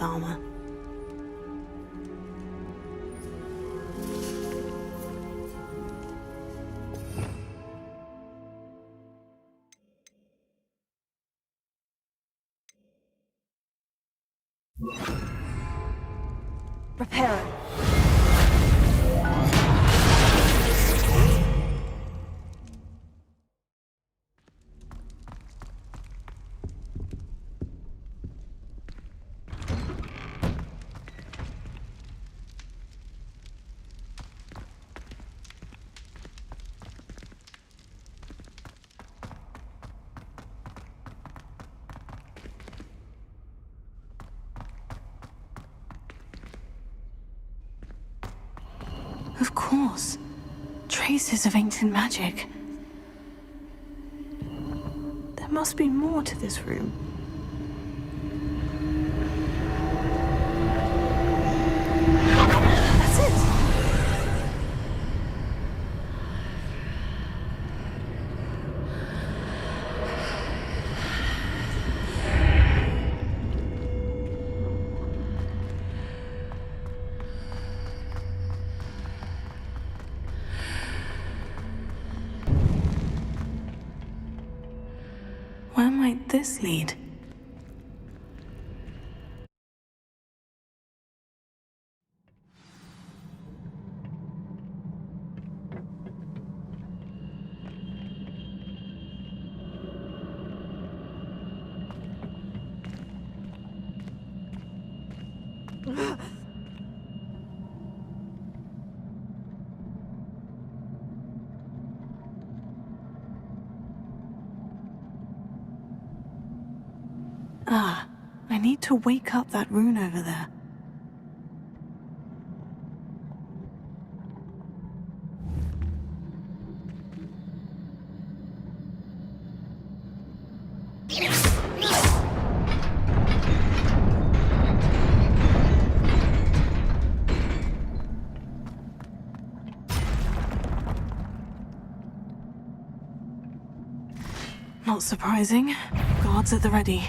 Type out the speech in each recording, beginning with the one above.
armor. Prepare. Of course. Traces of ancient magic. There must be more to this room. That's it! Where might this lead? Ah, I need to wake up that rune over there. Not surprising. Guards at the ready.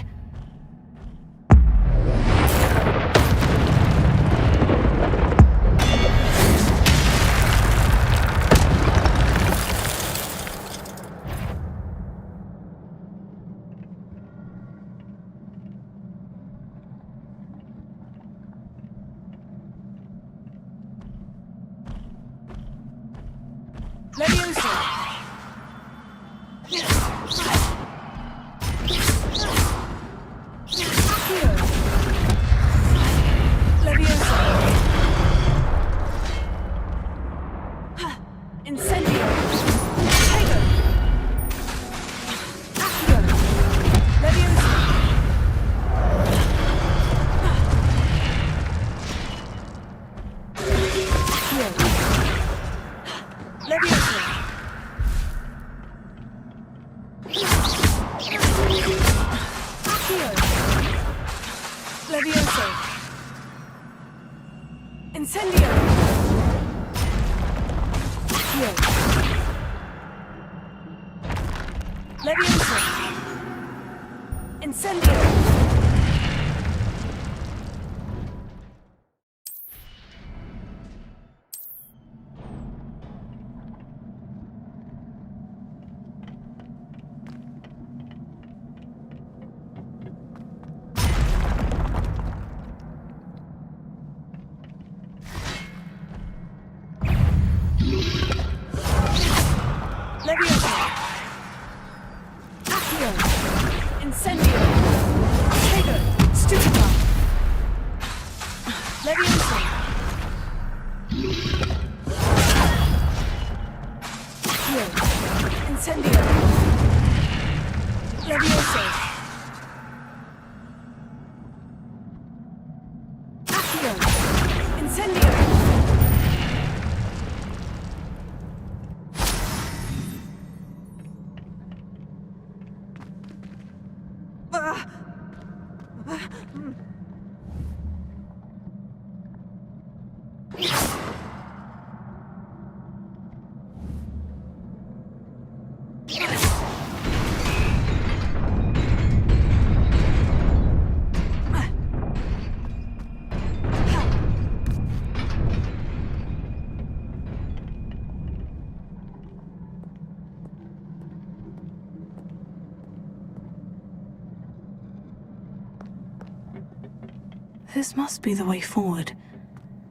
This must be the way forward.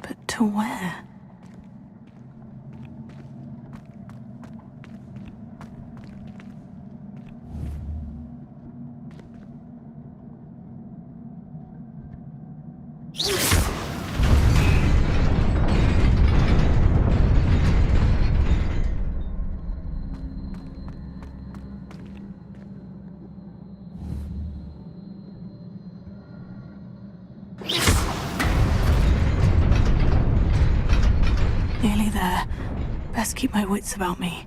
But to where? Nearly there. Best keep my wits about me.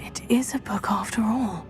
It is a book after all.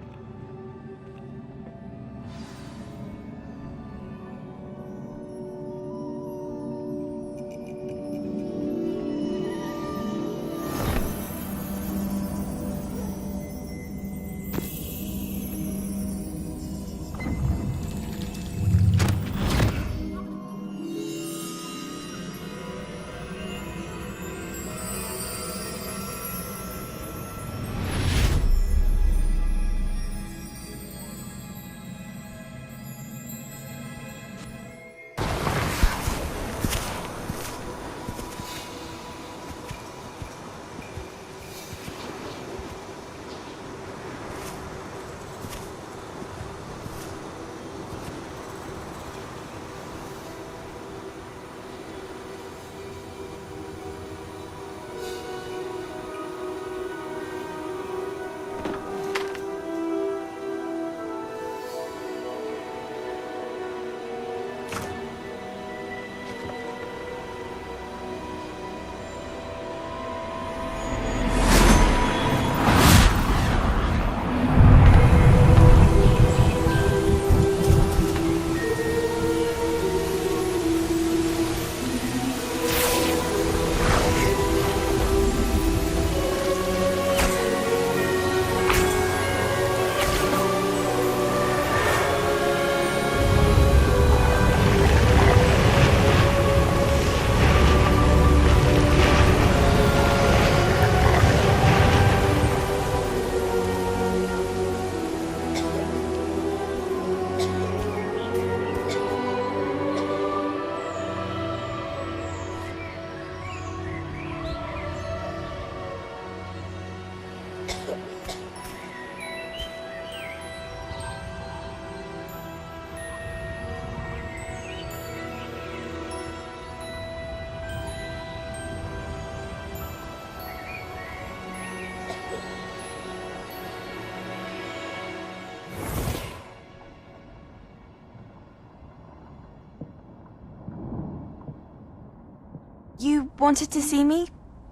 You wanted to see me?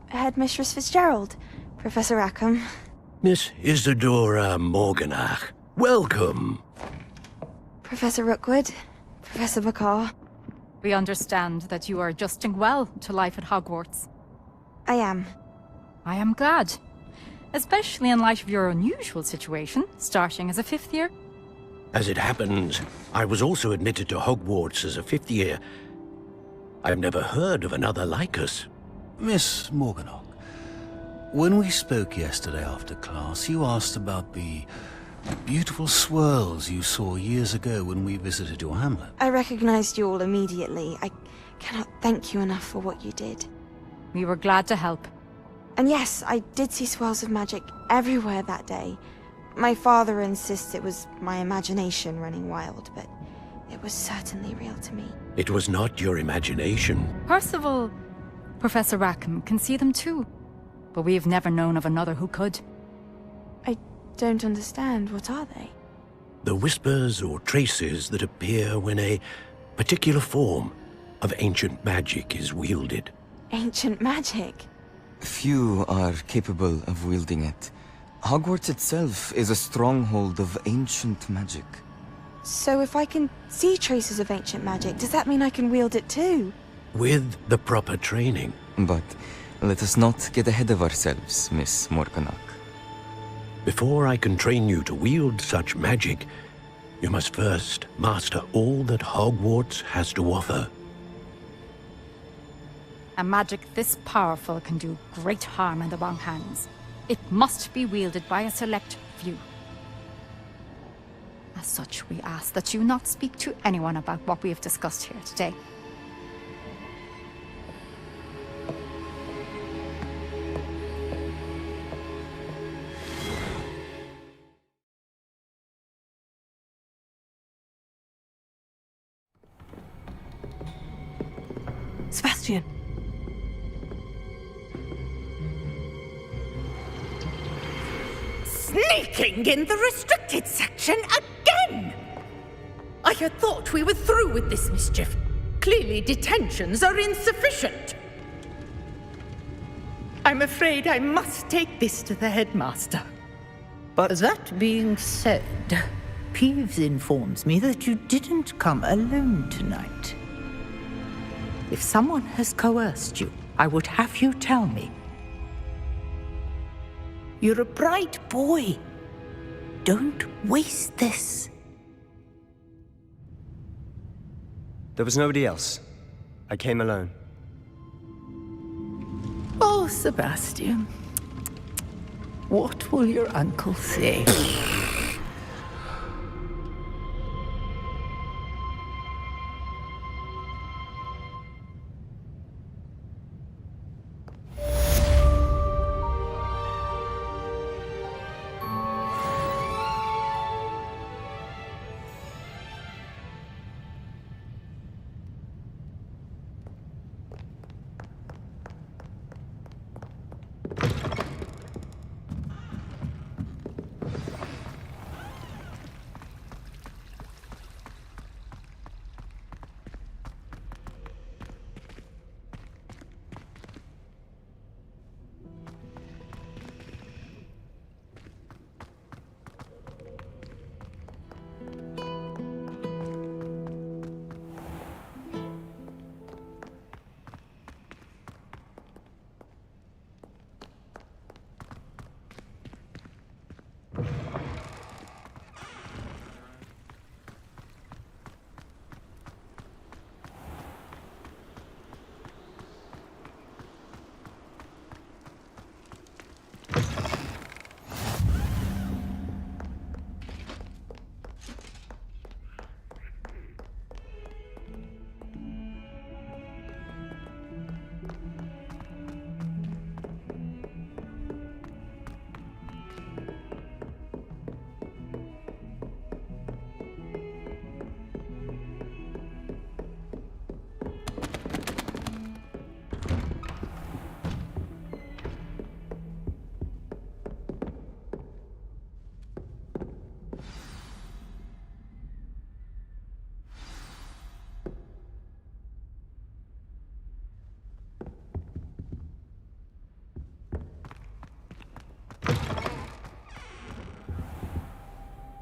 Headmistress Fitzgerald, Professor Rackham. Miss Isadora Morganach, welcome. Professor Rookwood, Professor Bakar. We understand that you are adjusting well to life at Hogwarts. I am. I am glad. Especially in light of your unusual situation, starting as a fifth year. As it happens, I was also admitted to Hogwarts as a fifth year. I've never heard of another like us. Miss Morganach, when we spoke yesterday after class, you asked about the beautiful swirls you saw years ago when we visited your hamlet. I recognized you all immediately. I cannot thank you enough for what you did. We were glad to help. And yes, I did see swirls of magic everywhere that day. My father insists it was my imagination running wild, but it was certainly real to me. It was not your imagination. Percival, Professor Rackham can see them too. But we have never known of another who could. I don't understand. What are they? The whispers or traces that appear when a particular form of ancient magic is wielded. Ancient magic? Few are capable of wielding it. Hogwarts itself is a stronghold of ancient magic. So if I can see traces of ancient magic, does that mean I can wield it too? With the proper training. But let us not get ahead of ourselves, Miss Morganach. Before I can train you to wield such magic, you must first master all that Hogwarts has to offer. A magic this powerful can do great harm in the wrong hands. It must be wielded by a select few. As such, we ask that you not speak to anyone about what we have discussed here today. Sebastian. Sneaking in the restricted section again! I had thought we were through with this mischief. Clearly detentions are insufficient. I'm afraid I must take this to the headmaster. But that being said, Peeves informs me that you didn't come alone tonight. If someone has coerced you, I would have you tell me. You're a bright boy. Don't waste this. There was nobody else. I came alone. Oh, Sebastian. What will your uncle say?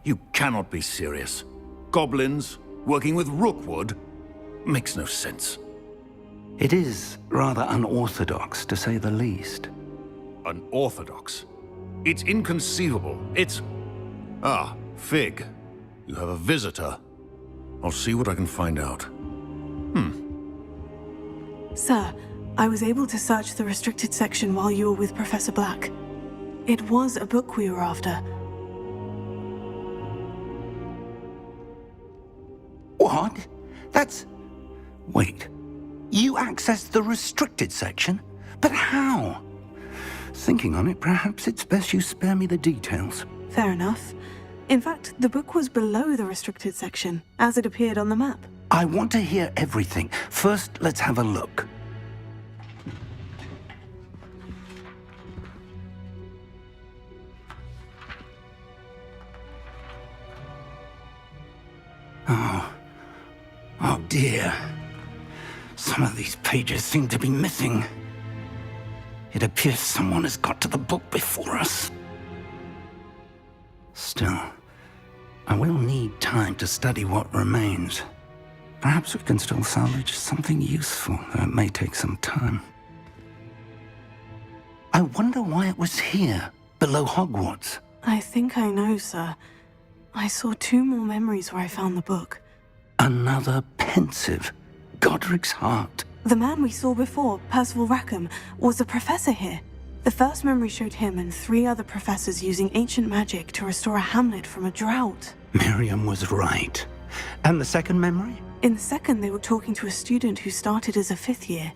You cannot be serious. Goblins working with Rookwood makes no sense. It is rather unorthodox, to say the least. Unorthodox? It's inconceivable. It's... Ah, Fig. You have a visitor. I'll see what I can find out. Sir, I was able to search the restricted section while you were with Professor Black. It was a book we were after. What? That's... Wait. You accessed the restricted section? But how? Thinking on it, perhaps it's best you spare me the details. Fair enough. In fact, the book was below the restricted section, as it appeared on the map. I want to hear everything. First, let's have a look. Oh dear. Some of these pages seem to be missing. It appears someone has got to the book before us. Still, I will need time to study what remains. Perhaps we can still salvage something useful, though it may take some time. I wonder why it was here, below Hogwarts. I think I know, sir. I saw 2 more memories where I found the book. Another pensive. Godric's heart. The man we saw before, Percival Rackham, was a professor here. The first memory showed him and 3 other professors using ancient magic to restore a hamlet from a drought. Miriam was right. And the second memory? In the second, they were talking to a student who started as a 5th year,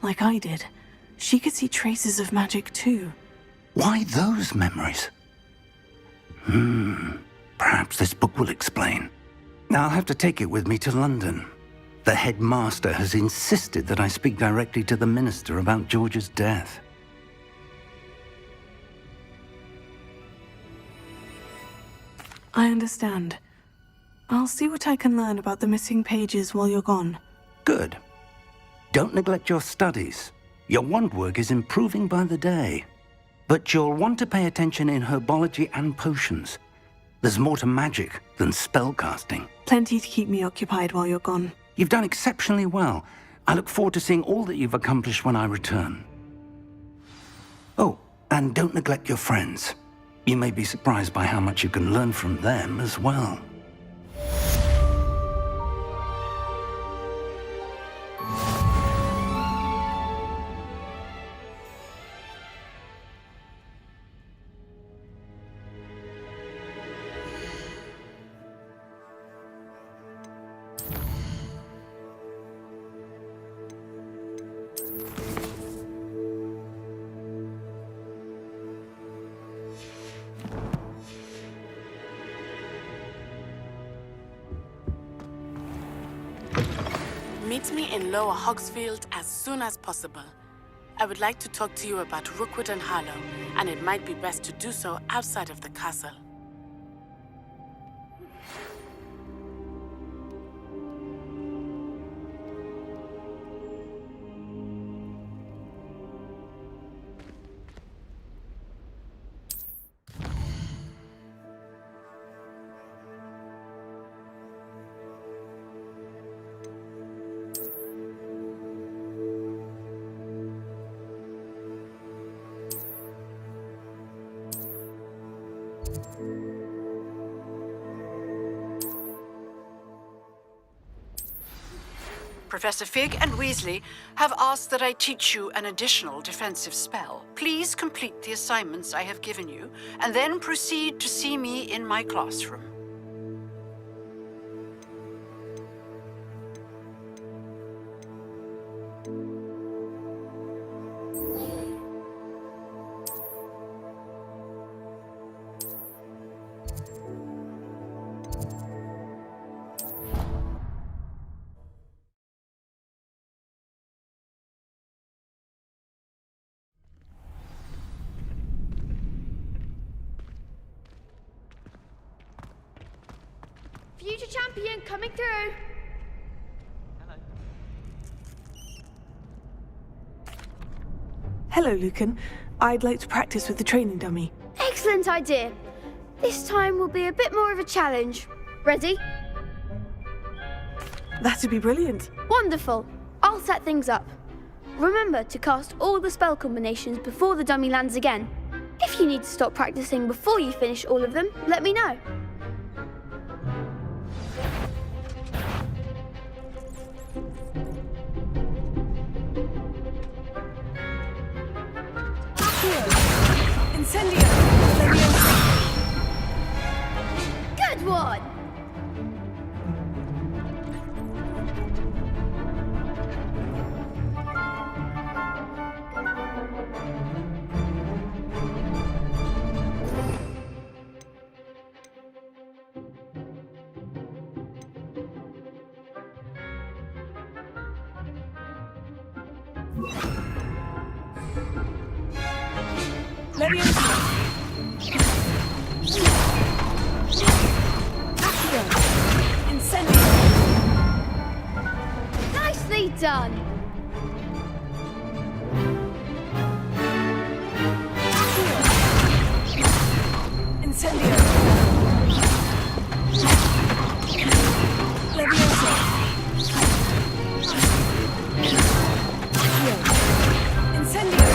like I did. She could see traces of magic too. Why those memories? Perhaps this book will explain. Now I'll have to take it with me to London. The headmaster has insisted that I speak directly to the minister about George's death. I understand. I'll see what I can learn about the missing pages while you're gone. Good. Don't neglect your studies. Your wand work is improving by the day. But you'll want to pay attention in herbology and potions. There's more to magic than spellcasting. Plenty to keep me occupied while you're gone. You've done exceptionally well. I look forward to seeing all that you've accomplished when I return. Oh, and don't neglect your friends. You may be surprised by how much you can learn from them as well. Meet me in Lower Hogsfield as soon as possible. I would like to talk to you about Rookwood and Harlow, and it might be best to do so outside of the castle. Professor Fig and Weasley have asked that I teach you an additional defensive spell. Please complete the assignments I have given you, and then proceed to see me in my classroom. Future champion coming through. Hello, Lucan. I'd like to practice with the training dummy. Excellent idea. This time will be a bit more of a challenge. Ready? That'd be brilliant. Wonderful. I'll set things up. Remember to cast all the spell combinations before the dummy lands again. If you need to stop practicing before you finish all of them, let me know. Incendio! Good one! Nicely done. Incendio. Levioso. Incendio.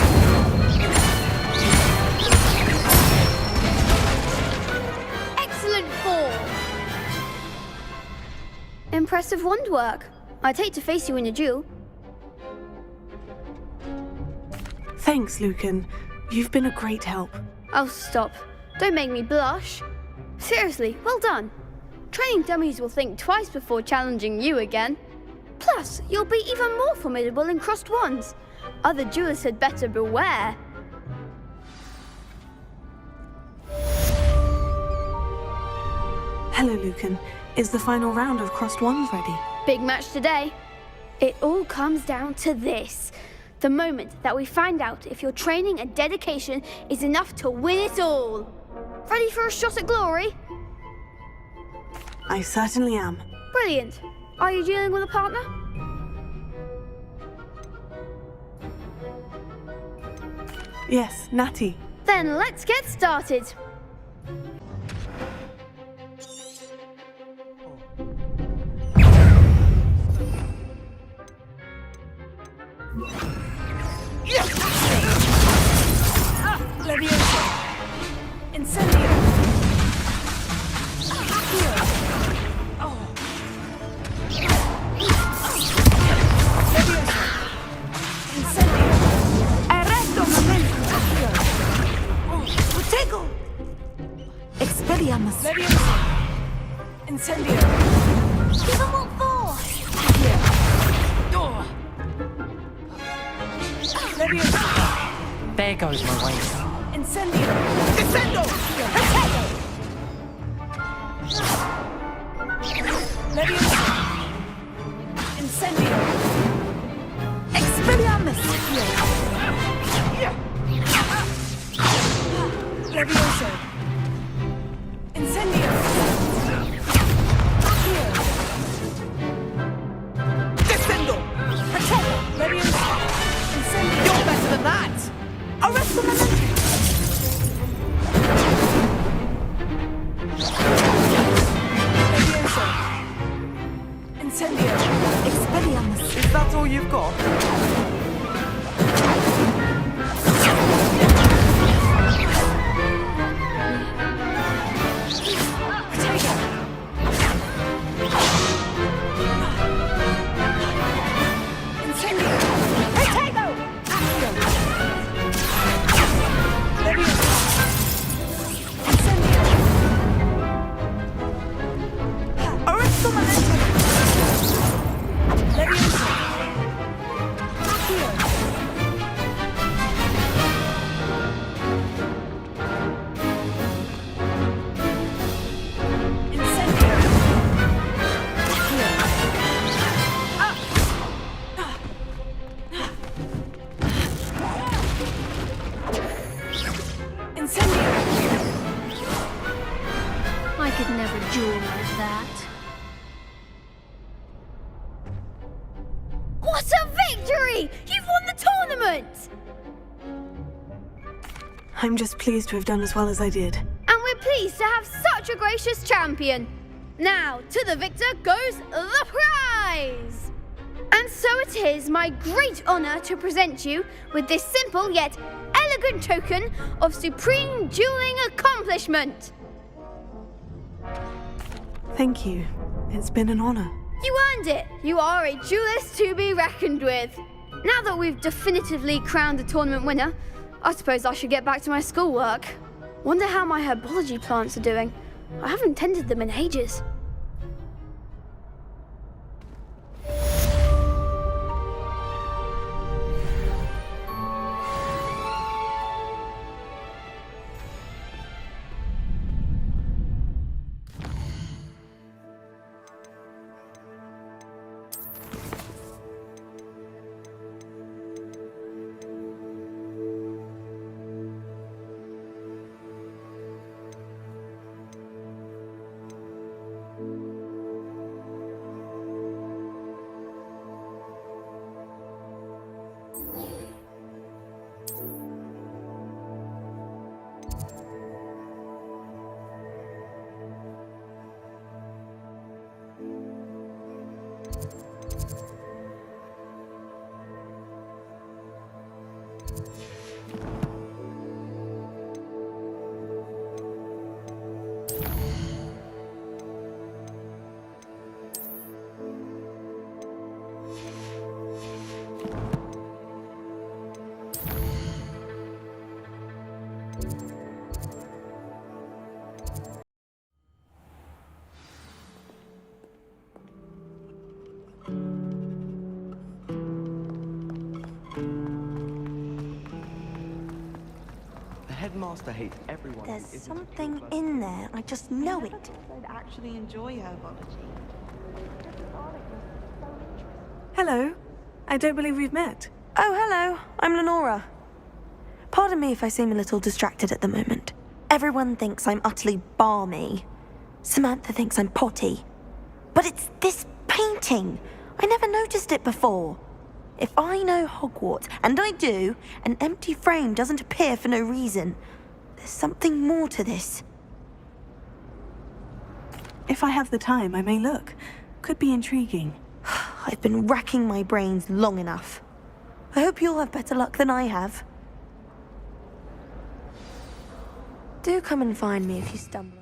Excellent form. Impressive wand work. I'd hate to face you in a duel. Thanks, Lucan. You've been a great help. Oh, stop. Don't make me blush. Seriously, well done. Training dummies will think twice before challenging you again. Plus, you'll be even more formidable in crossed wands. Other duelists had better beware. Hello, Lucan. Is the final round of crossed wands ready? Big match today. It all comes down to this. The moment that we find out if your training and dedication is enough to win it all. Ready for a shot at glory? I certainly am. Brilliant. Are you dealing with a partner? Yes, Natty. Then let's get started. Levioso. Incendio. Levioso. Incendio. Arresto momento. Protego. Expelliarmus. Levioso. Incendio. Give them what for. Levioso. There goes my way. Incendio. Descendo. Protego. Levioso. Incendio. Expelliarmus. Levioso. Incendio. Descendo. Protego. Levioso. Incendio. You're better than that. Arresto momento. Levioso. Incendio. Expelliarmus. Is that all you've got? Protego. Incendio. Protego. Accio. Levioso. Incendio. Arresto momento. Levioso. Accio. Incendio. Incendio. I could never duel like that. What a victory! You've won the tournament! I'm just pleased to have done as well as I did. And we're pleased to have such a gracious champion. Now, to the victor goes the prize! And so it is my great honor to present you with this simple yet elegant token of supreme dueling accomplishment. Thank you. It's been an honor. You earned it. You are a duelist to be reckoned with. Now that we've definitively crowned the tournament winner, I suppose I should get back to my schoolwork. Wonder how my herbology plants are doing. I haven't tended them in ages. headmaster hates everyone. There's something in there. I just know it. I'd actually enjoy herbology. Hello. I don't believe we've met. Oh, hello. I'm Lenora. Pardon me if I seem a little distracted at the moment. Everyone thinks I'm utterly balmy. Samantha thinks I'm potty. But it's this painting. I never noticed it before. If I know Hogwarts, and I do, an empty frame doesn't appear for no reason. There's something more to this. If I have the time, I may look. Could be intriguing. I've been racking my brains long enough. I hope you'll have better luck than I have. Do come and find me if you stumble.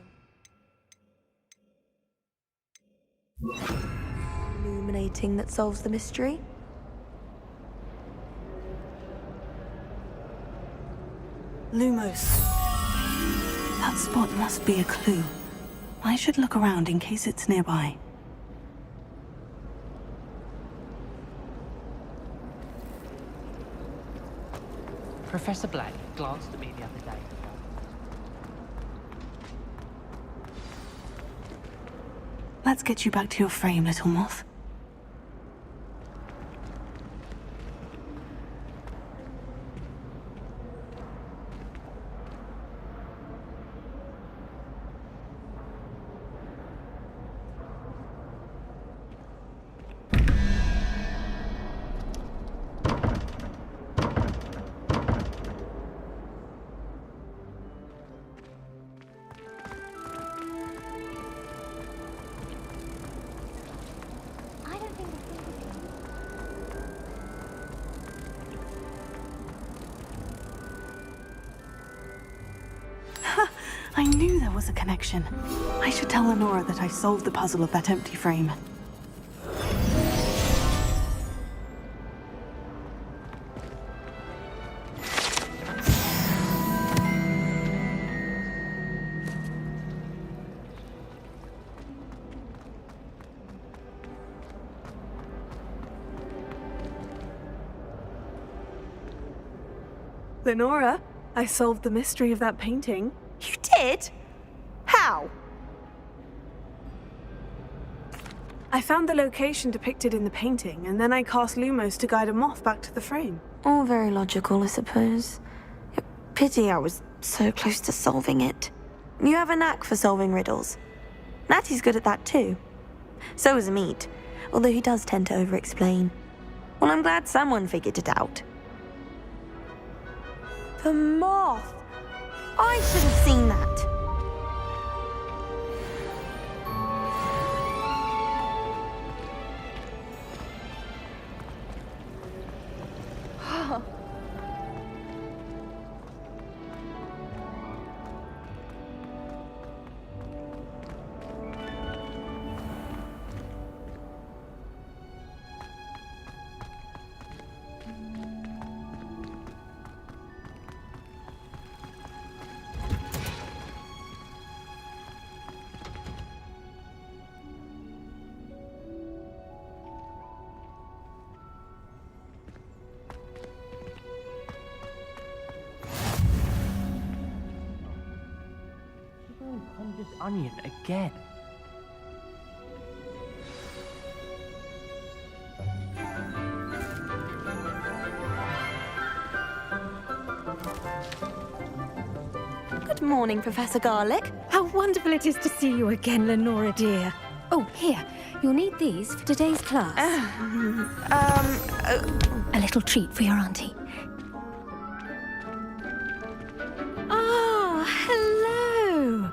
Illuminating that solves the mystery. Lumos. That spot must be a clue. I should look around in case it's nearby. Professor Black glanced at me the other day. Let's get you back to your frame, little moth. I knew there was a connection. I should tell Lenora that I solved the puzzle of that empty frame. Lenora, I solved the mystery of that painting. You did? How? I found the location depicted in the painting, and then I cast Lumos to guide a moth back to the frame. All very logical, I suppose. Pity I was so close to solving it. You have a knack for solving riddles. Natty's good at that too. So is Amit, although he does tend to over-explain. Well, I'm glad someone figured it out. The moth! I should have seen that. On this onion again. Good morning, Professor Garlic. How wonderful it is to see you again, Lenora dear. Oh, here. You'll need these for today's class. A little treat for your auntie. Ah, hello.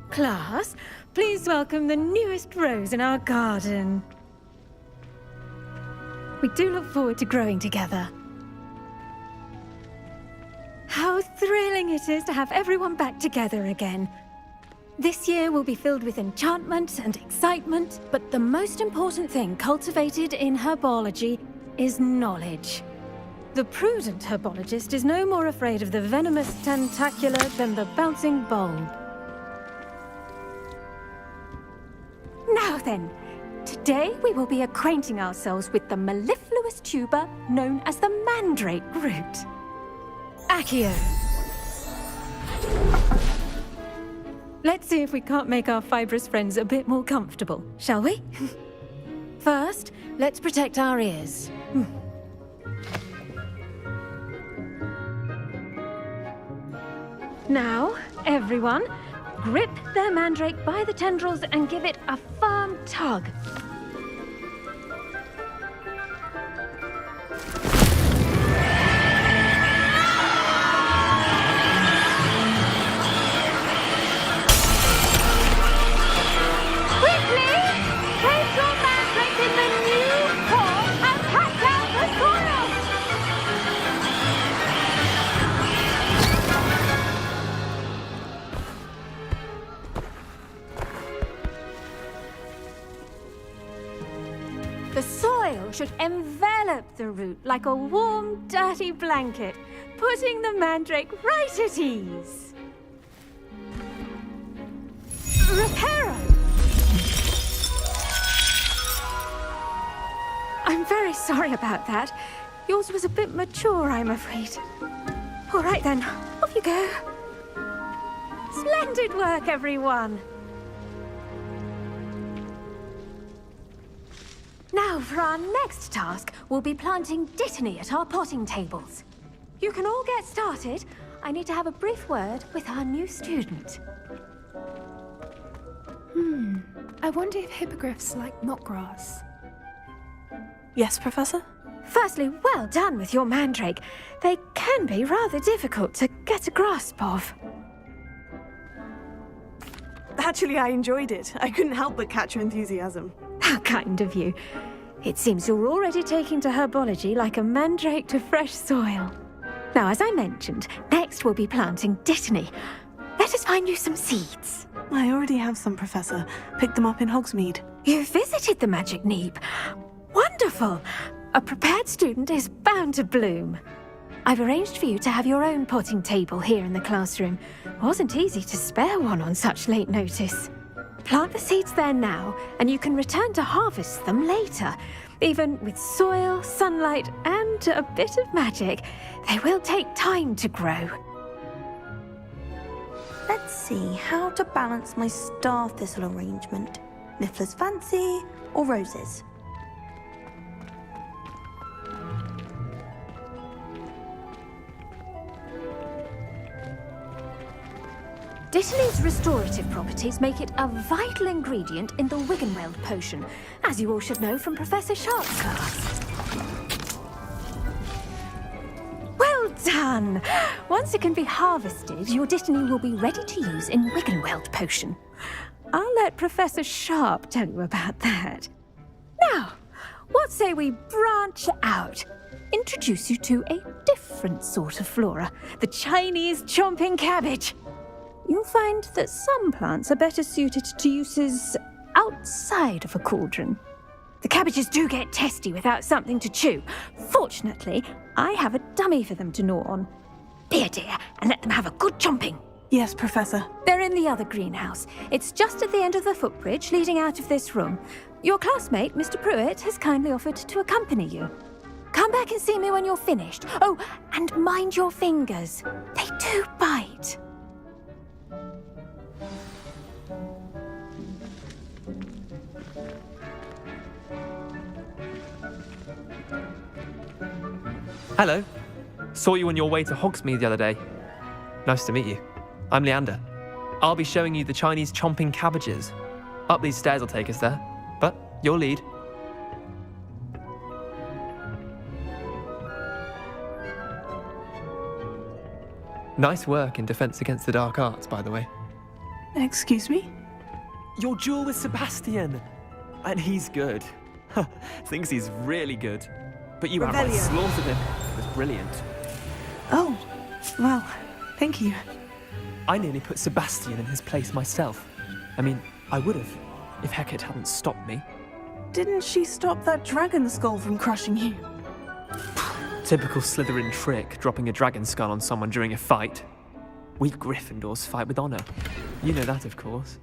Class, please welcome the newest rose in our garden. We do look forward to growing together. How thrilling it is to have everyone back together again. This year will be filled with enchantment and excitement, but the most important thing cultivated in herbology is knowledge. The prudent herbologist is no more afraid of the venomous tentacular than the bouncing bulb. Now then, today we will be acquainting ourselves with the mellifluous tuber known as the mandrake root. Accio. Let's see if we can't make our fibrous friends a bit more comfortable, shall we? First, let's protect our ears. Now, everyone, grip their mandrake by the tendrils and give it a firm tug. The soil should envelop the root like a warm, dirty blanket, putting the mandrake right at ease. Reparo! I'm very sorry about that. Yours was a bit mature, I'm afraid. All right then, off you go. Splendid work, everyone. Now, for our next task, we'll be planting dittany at our potting tables. You can all get started. I need to have a brief word with our new student. I wonder if hippogriffs like knotgrass. Yes, Professor? Firstly, well done with your mandrake. They can be rather difficult to get a grasp of. Actually, I enjoyed it. I couldn't help but catch your enthusiasm. How kind of you. It seems you're already taking to herbology like a mandrake to fresh soil. Now, as I mentioned, next we'll be planting dittany. Let us find you some seeds. I already have some, Professor. Picked them up in Hogsmeade. You visited the Magic Neep. Wonderful! A prepared student is bound to bloom. I've arranged for you to have your own potting table here in the classroom. Wasn't easy to spare one on such late notice. Plant the seeds there now, and you can return to harvest them later. Even with soil, sunlight, and a bit of magic, they will take time to grow. Let's see how to balance my star thistle arrangement. Niffler's fancy or roses? Dittany's restorative properties make it a vital ingredient in the Wiggenweld potion, as you all should know from Professor Sharp's class. Well done! Once it can be harvested, your dittany will be ready to use in Wiggenweld potion. I'll let Professor Sharp tell you about that. Now, what say we branch out? Introduce you to a different sort of flora, the Chinese chomping cabbage. You'll find that some plants are better suited to uses outside of a cauldron. The cabbages do get testy without something to chew. Fortunately, I have a dummy for them to gnaw on. Be a dear and let them have a good chomping. Yes, Professor. They're in the other greenhouse. It's just at the end of the footbridge leading out of this room. Your classmate, Mr. Pruitt, has kindly offered to accompany you. Come back and see me when you're finished. Oh, and mind your fingers. They do bite. Hello. Saw you on your way to Hogsmeade the other day. Nice to meet you. I'm Leander. I'll be showing you the Chinese chomping cabbages. Up these stairs will take us there, but your lead. Nice work in Defense Against the Dark Arts, by the way. Excuse me? Your duel with Sebastian! And he's good. Thinks he's really good. But you outright Revelio. slaughtered him. It was brilliant. Oh, well, thank you. I nearly put Sebastian in his place myself. I mean, I would have, if Hecate hadn't stopped me. Didn't she stop that dragon skull from crushing you? Typical Slytherin trick, dropping a dragon skull on someone during a fight. We Gryffindors fight with honor. You know that, of course.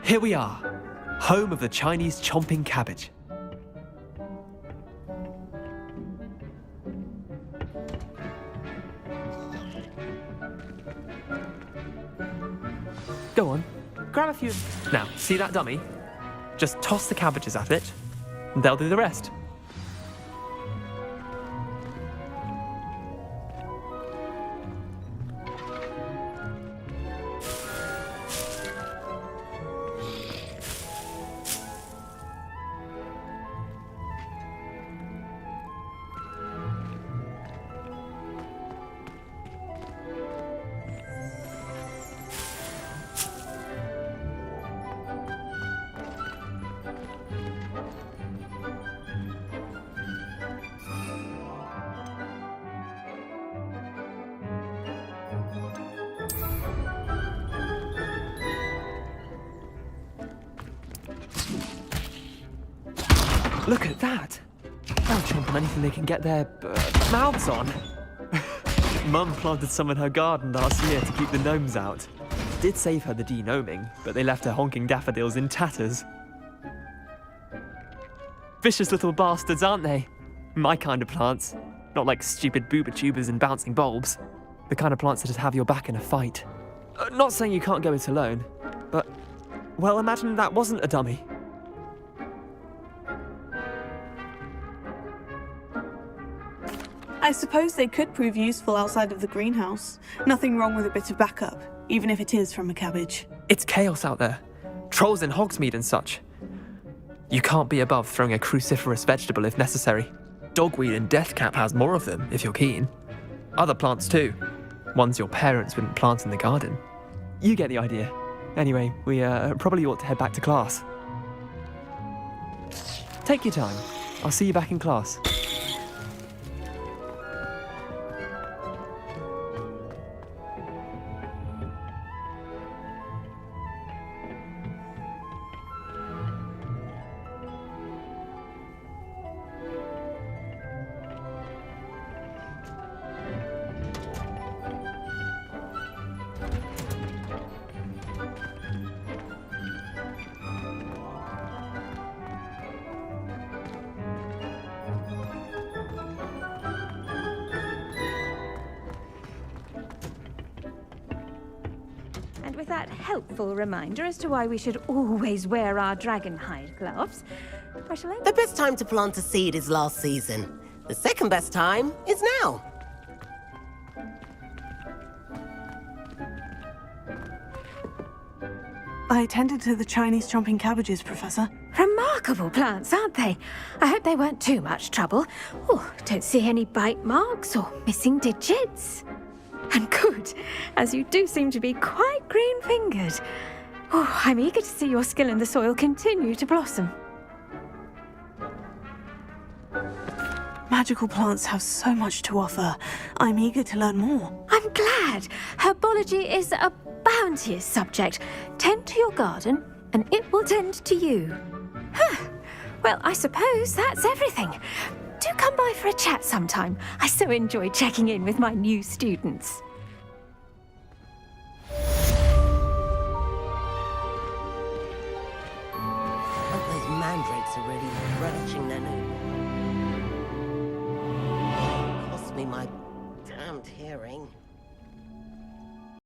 Here we are, home of the Chinese chomping cabbage. Go on, grab a few. Now, see that dummy? Just toss the cabbages at it, and they'll do the rest. Look at that! They'll chomp on anything they can get their mouths on. Mum planted some in her garden last year to keep the gnomes out. Did save her the de-gnoming, but they left her honking daffodils in tatters. Vicious little bastards, aren't they? My kind of plants. Not like stupid booba tubers and bouncing bulbs. The kind of plants that'd have your back in a fight. Not saying you can't go it alone, but, well, imagine that wasn't a dummy. I suppose they could prove useful outside of the greenhouse. Nothing wrong with a bit of backup, even if it is from a cabbage. It's chaos out there. Trolls in Hogsmeade and such. You can't be above throwing a cruciferous vegetable if necessary. Dogweed and deathcap has more of them, if you're keen. Other plants too. Ones your parents wouldn't plant in the garden. You get the idea. Anyway, we probably ought to head back to class. Take your time. I'll see you back in class. With that helpful reminder as to why we should always wear our dragon hide gloves, I shall end. The best time to plant a seed is last season. The second best time is now. I tended to the Chinese chomping cabbages, Professor. Remarkable plants, aren't they? I hope they weren't too much trouble. Oh, don't see any bite marks or missing digits. And good, as you do seem to be quite green-fingered. Oh, I'm eager to see your skill in the soil continue to blossom. Magical plants have so much to offer. I'm eager to learn more. I'm glad. Herbology is a bounteous subject. Tend to your garden, and it will tend to you. Huh. Well, I suppose that's everything. Do come by for a chat sometime. I so enjoy checking in with my new students.